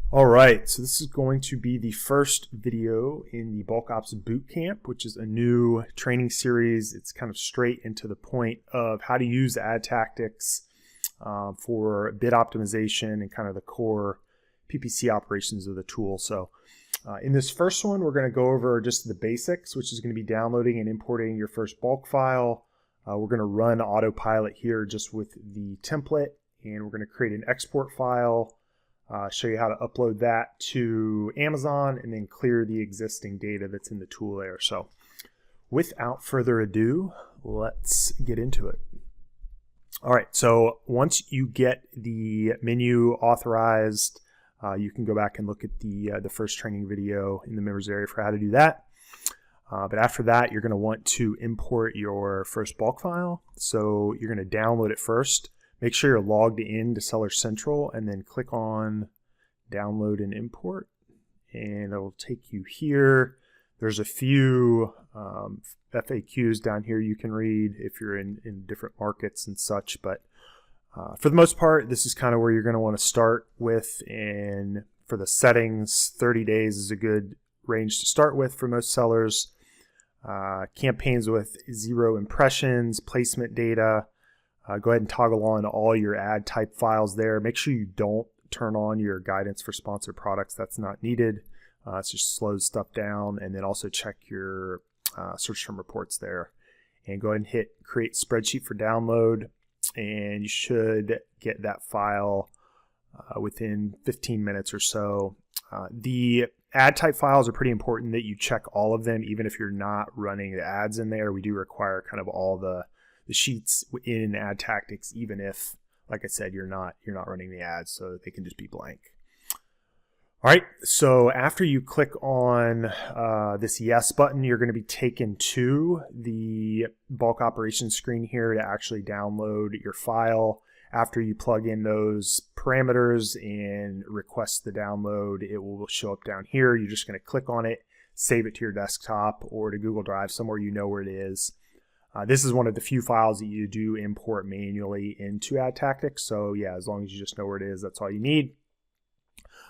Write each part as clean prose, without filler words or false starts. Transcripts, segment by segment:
All right, so this is going to be the first video in the Bulk Ops Bootcamp, which is a new training series. It's kind of straight into the point of how to use AdTactix for bid optimization and kind of the core PPC operations of the tool. So in this first one, we're going to go over just the basics, which is going to be downloading and importing your first bulk file. We're going to run autopilot here just with the template, and we're going to create an export file. Show you how to upload that to Amazon and then clear the existing data that's in the tool there. So without further ado, let's get into it. All right, so once you get the menu authorized, you can go back and look at the first training video in the members area for how to do that. But after that, you're going to want to import your first bulk file. So you're going to download it first. Make sure you're logged in to Seller Central and then click on Download and Import, and it'll take you here. There's a few FAQs down here you can read if you're in different markets and such, but for the most part, this is kind of where you're going to want to start with. And for the settings, 30 days is a good range to start with for most sellers. Campaigns with 0 impressions, placement data. Go ahead and toggle on all your ad type files there. Make sure you don't turn on your guidance for sponsored products. That's not needed. It just slows stuff down. And then also check your search term reports there. And go ahead and hit create spreadsheet for download. And you should get that file within 15 minutes or so. The ad type files are pretty important that you check all of them, even if you're not running the ads in there. We do require kind of all the sheets in AdTactix, even if, like I said, you're not running the ads, so they can just be blank. All right, so after you click on this yes button, you're going to be taken to the bulk operations screen here to actually download your file. After you plug in those parameters and request the download, it will show up down here. You're just going to click on it, save it to your desktop or to Google Drive, somewhere you know where it is. This is one of the few files that you do import manually into AdTactix. So yeah, as long as you just know where it is, that's all you need.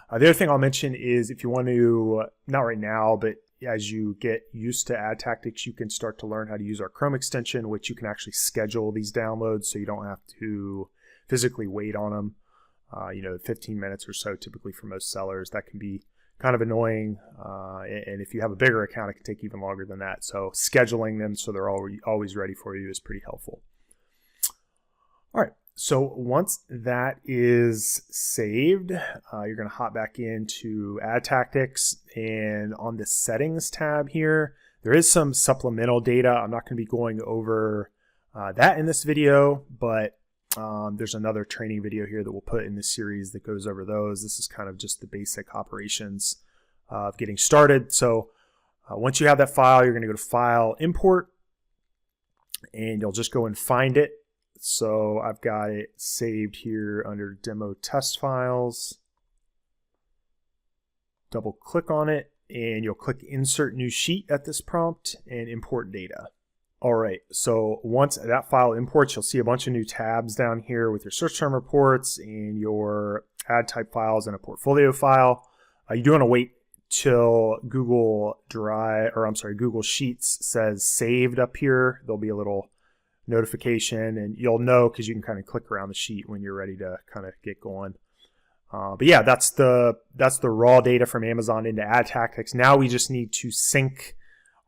The other thing I'll mention is if you want to, not right now, but as you get used to AdTactix, you can start to learn how to use our Chrome extension, which you can actually schedule these downloads so you don't have to physically wait on them. 15 minutes or so typically for most sellers. That can be kind of annoying, and if you have a bigger account, it can take even longer than that. So scheduling them so they're always ready for you is pretty helpful. All right, so once that is saved, you're going to hop back into AdTactix, and on the settings tab here, there is some supplemental data. I'm not going to be going over that in this video, but there's another training video here that we'll put in this series that goes over those. This is kind of just the basic operations of getting started. So once you have that file, you're going to go to File, Import, and you'll just go and find it. So I've got it saved here under Demo Test Files. Double click on it, and you'll click Insert New Sheet at this prompt and Import Data. All right, so once that file imports, you'll see a bunch of new tabs down here with your search term reports and your ad type files and a portfolio file. You do want to wait till Google Sheets says saved up here. There'll be a little notification, and you'll know because you can kind of click around the sheet when you're ready to kind of get going. But yeah, that's the raw data from Amazon into AdTactix. Now we just need to sync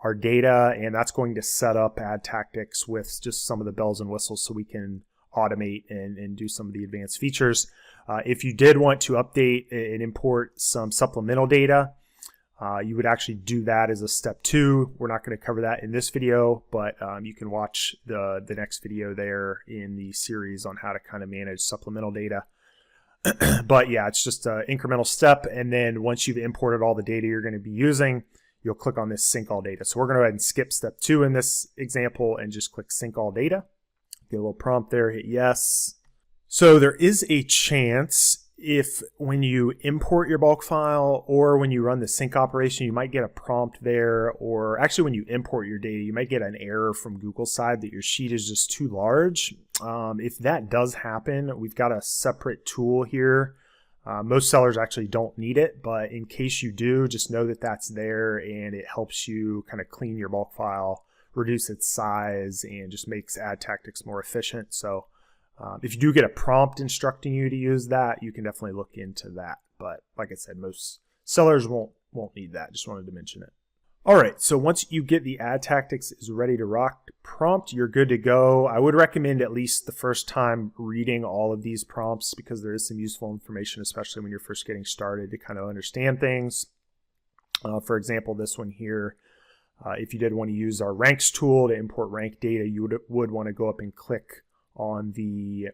our data, and that's going to set up AdTactix with just some of the bells and whistles so we can automate and do some of the advanced features. If you did want to update and import some supplemental data, you would actually do that as a step 2. We're not going to cover that in this video, but you can watch the next video there in the series on how to kind of manage supplemental data. But yeah, it's just an incremental step, and then once you've imported all the data you're going to be using, you'll click on this Sync All Data. So we're going to go ahead and skip step 2 in this example and just click Sync All Data. Get a little prompt there, hit yes. So there is a chance if when you import your bulk file or when you run the sync operation, you might get a prompt there, or actually when you import your data, you might get an error from Google's side that your sheet is just too large. If that does happen, we've got a separate tool here Most sellers actually don't need it, but in case you do, just know that that's there, and it helps you kind of clean your bulk file, reduce its size, and just makes AdTactix more efficient. So if you do get a prompt instructing you to use that, you can definitely look into that. But like I said, most sellers won't need that. Just wanted to mention it. All right, so once you get the AdTactix is ready to rock prompt, you're good to go. I would recommend at least the first time reading all of these prompts, because there is some useful information, especially when you're first getting started, to kind of understand things. For example, this one here, if you did want to use our ranks tool to import rank data, you would want to go up and click on the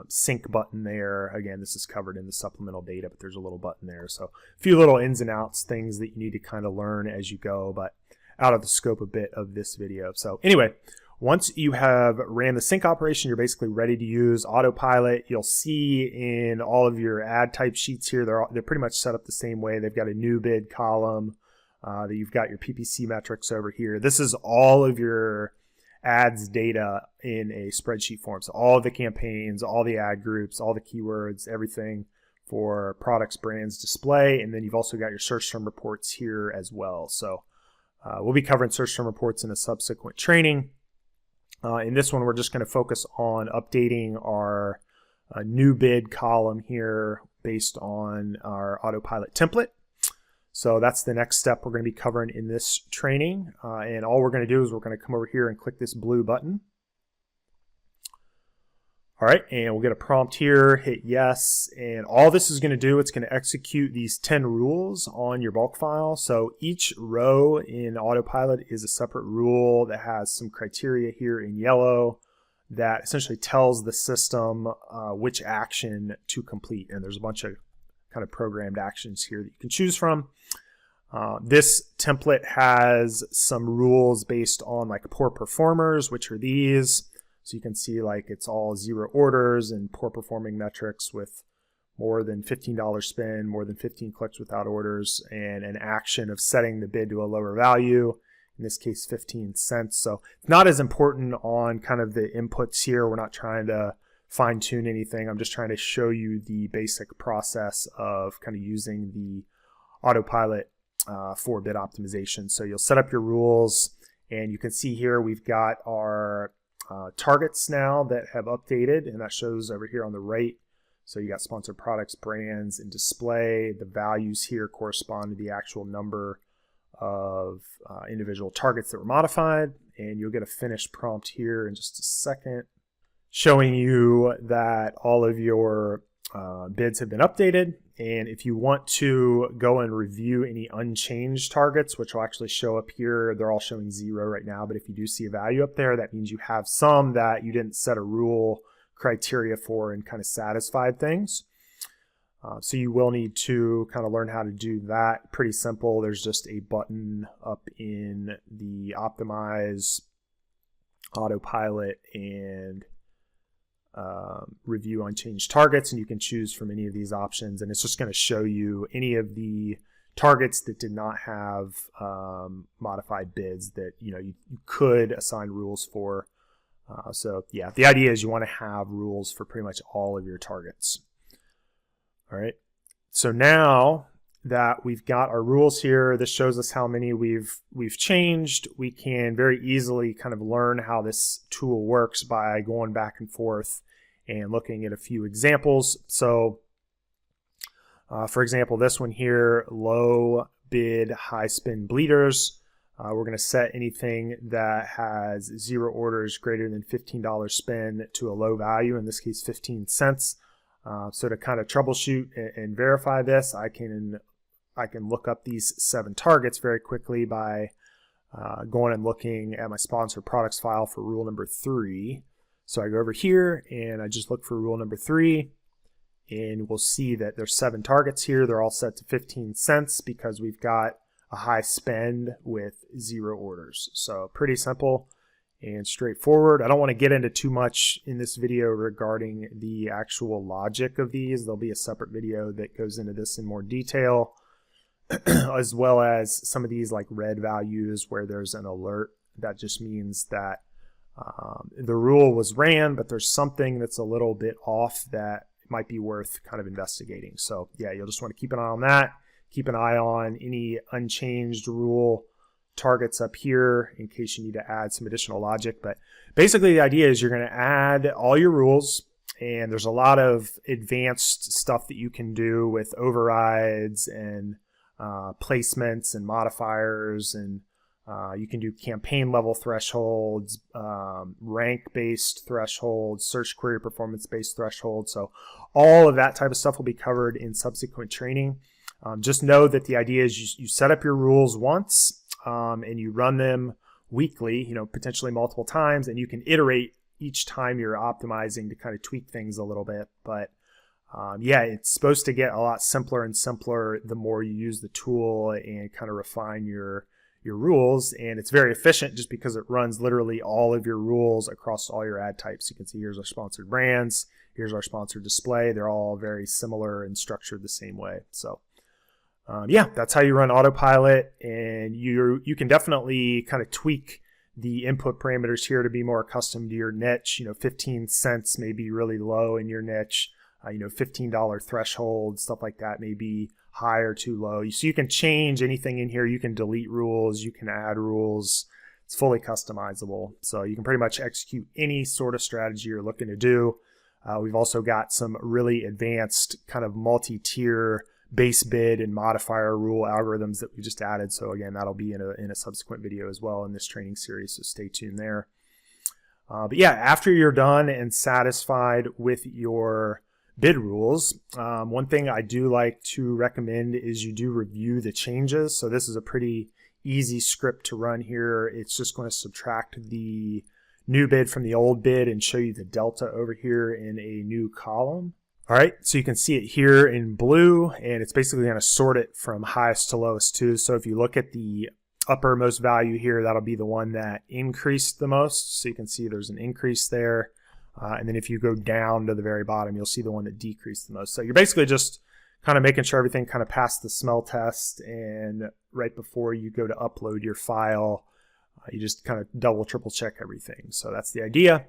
sync button there. Again, this is covered in the supplemental data, but there's a little button there. So a few little ins and outs, things that you need to kind of learn as you go, but out of the scope a bit of this video. So anyway, once you have ran the sync operation, you're basically ready to use autopilot. You'll see in all of your ad type sheets here, they're pretty much set up the same way. They've got a new bid column. You've got your PPC metrics over here. This is all of your ads data in a spreadsheet form. So all of the campaigns, all the ad groups, all the keywords, everything for products, brands, display. And then you've also got your search term reports here as well. So we'll be covering search term reports in a subsequent training. In this one, we're just going to focus on updating our new bid column here based on our autopilot template. So that's the next step we're going to be covering in this training. And all we're going to do is we're going to come over here and click this blue button. All right, and we'll get a prompt here, hit yes. And all this is going to do, it's going to execute these 10 rules on your bulk file. So each row in autopilot is a separate rule that has some criteria here in yellow that essentially tells the system which action to complete. And there's a bunch of kind of programmed actions here that you can choose from. This template has some rules based on like poor performers, which are these. So you can see like it's all 0 orders and poor performing metrics with more than $15 spend, more than 15 clicks without orders, and an action of setting the bid to a lower value, in this case 15 cents. So it's not as important on kind of the inputs here. We're not trying to fine tune anything. I'm just trying to show you the basic process of kind of using the autopilot for bid optimization. So you'll set up your rules, and you can see here we've got our targets now that have updated, and that shows over here on the right. So you got sponsored products, brands, and display. The values here correspond to the actual number of individual targets that were modified, and you'll get a finished prompt here in just a second, showing you that all of your bids have been updated. And if you want to go and review any unchanged targets, which will actually show up here, they're all showing 0 right now, but if you do see a value up there, that means you have some that you didn't set a rule criteria for and kind of satisfied things. So you will need to kind of learn how to do that. Pretty simple. There's just a button up in the optimize, autopilot, and review unchanged targets, and you can choose from any of these options, and it's just going to show you any of the targets that did not have modified bids that you could assign rules for. So yeah, the idea is you want to have rules for pretty much all of your targets. All right, so now that we've got our rules here, this shows us how many we've changed. We can very easily kind of learn how this tool works by going back and forth and looking at a few examples. So for example, this one here, low bid, high spend bleeders. We're going to set anything that has 0 orders greater than $15 spend to a low value, in this case 15 cents. So to kind of troubleshoot and verify this, I can look up these 7 targets very quickly by going and looking at my sponsored products file for rule number 3. So I go over here and I just look for rule number 3, and we'll see that there's 7 targets here. They're all set to 15 cents because we've got a high spend with 0 orders. So pretty simple and straightforward. I don't want to get into too much in this video regarding the actual logic of these. There'll be a separate video that goes into this in more detail, as well as some of these like red values where there's an alert. That just means that the rule was ran, but there's something that's a little bit off that might be worth kind of investigating. So yeah, you'll just want to keep an eye on that. Keep an eye on any unchanged rule targets up here in case you need to add some additional logic. But basically the idea is you're going to add all your rules, and there's a lot of advanced stuff that you can do with overrides and placements and modifiers, and you can do campaign level thresholds, rank based thresholds, search query performance based thresholds. So all of that type of stuff will be covered in subsequent training. Just know that the idea is you set up your rules once, and you run them weekly, potentially multiple times, and you can iterate each time you're optimizing to kind of tweak things a little bit. But yeah, it's supposed to get a lot simpler and simpler the more you use the tool and kind of refine your rules. And it's very efficient just because it runs literally all of your rules across all your ad types. You can see here's our sponsored brands, here's our sponsored display. They're all very similar and structured the same way. So yeah, that's how you run autopilot, and you can definitely kind of tweak the input parameters here to be more accustomed to your niche. 15 cents may be really low in your niche. $15 threshold, stuff like that may be high or too low. So you can change anything in here. You can delete rules, you can add rules. It's fully customizable. So you can pretty much execute any sort of strategy you're looking to do. We've also got some really advanced kind of multi-tier base bid and modifier rule algorithms that we just added. So again, that'll be in a subsequent video as well in this training series, so stay tuned there. But yeah, after you're done and satisfied with your bid rules, one thing I do like to recommend is you do review the changes. So this is a pretty easy script to run here. It's just going to subtract the new bid from the old bid and show you the delta over here in a new column. All right, so you can see it here in blue, and it's basically going to sort it from highest to lowest too. So if you look at the uppermost value here, that'll be the one that increased the most. So you can see there's an increase there. And then if you go down to the very bottom, you'll see the one that decreased the most. So you're basically just kind of making sure everything kind of passed the smell test, and right before you go to upload your file, you just kind of double, triple check everything. So that's the idea.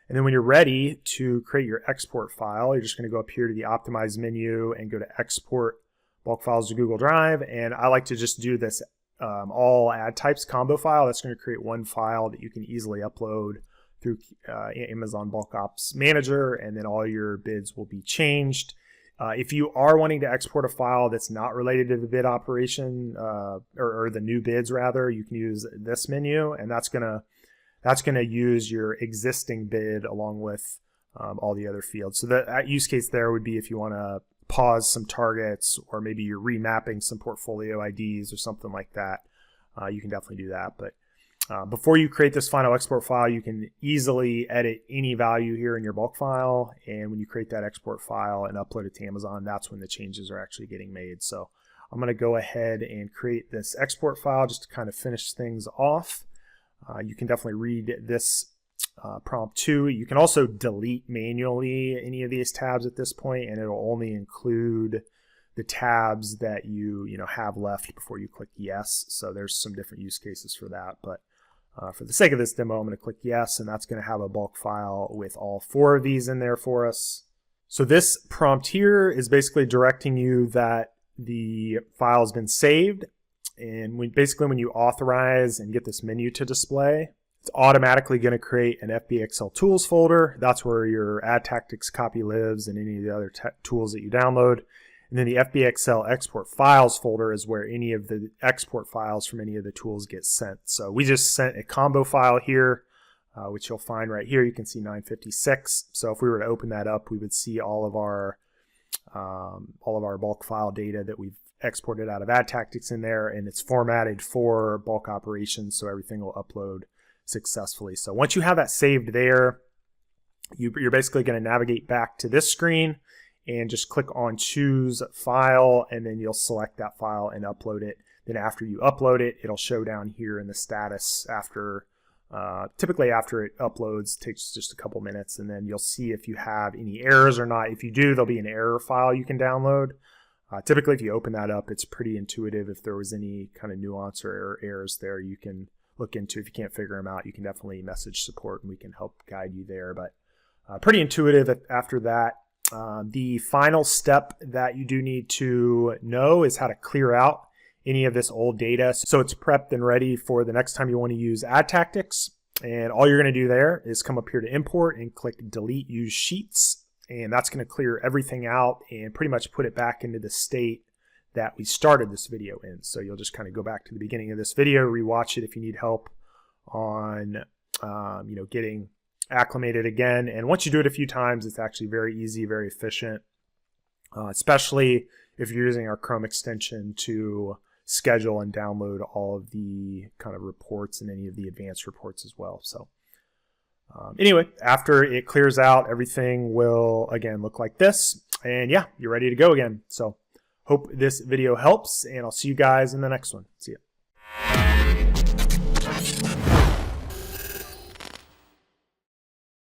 And then when you're ready to create your export file, you're just going to go up here to the Optimize menu and go to Export Bulk Files to Google Drive. And I like to just do this all ad types combo file. That's going to create one file that you can easily upload through Amazon Bulk Ops Manager, and then all your bids will be changed. If you are wanting to export a file that's not related to the bid operation, or the new bids rather, you can use this menu, and that's going to use your existing bid along with all the other fields. So that use case there would be if you want to pause some targets, or maybe you're remapping some portfolio IDs or something like that. You can definitely do that. But before you create this final export file, you can easily edit any value here in your bulk file. And when you create that export file and upload it to Amazon, that's when the changes are actually getting made. So I'm going to go ahead and create this export file just to kind of finish things off. You can definitely read this prompt too. You can also delete manually any of these tabs at this point, and it'll only include the tabs that you have left before you click yes. So there's some different use cases for that, but for the sake of this demo, I'm going to click yes, and that's going to have a bulk file with all 4 of these in there for us. So this prompt here is basically directing you that the file has been saved. And when you authorize and get this menu to display, it's automatically going to create an fbaexcel tools folder. That's where your AdTactix copy lives and any of the other tools that you download. And then the fbaexcel export files folder is where any of the export files from any of the tools get sent. So we just sent a combo file here, which you'll find right here. You can see 956. So if we were to open that up, we would see all of our bulk file data that we've exported out of AdTactix in there, and it's formatted for bulk operations, so everything will upload successfully. So once you have that saved there, you're basically going to navigate back to this screen and just click on Choose File, and then you'll select that file and upload it. Then after you upload it, it'll show down here in the status after, typically after it uploads, takes just a couple minutes, and then you'll see if you have any errors or not. If you do, there'll be an error file you can download. Typically, if you open that up, it's pretty intuitive. If there was any kind of nuance or errors there, you can look into. If you can't figure them out, you can definitely message support and we can help guide you there. But pretty intuitive after that. The final step that you do need to know is how to clear out any of this old data so it's prepped and ready for the next time you want to use AdTactix. And all you're going to do there is come up here to import and click delete use sheets, and that's going to clear everything out and pretty much put it back into the state that we started this video in. So you'll just kind of go back to the beginning of this video, rewatch it if you need help on getting acclimated again. And once you do it a few times, it's actually very easy, very efficient, especially if you're using our Chrome extension to schedule and download all of the kind of reports and any of the advanced reports as well. So anyway, after it clears out, everything will again look like this, and yeah, you're ready to go again. So hope this video helps, and I'll see you guys in the next one. See ya.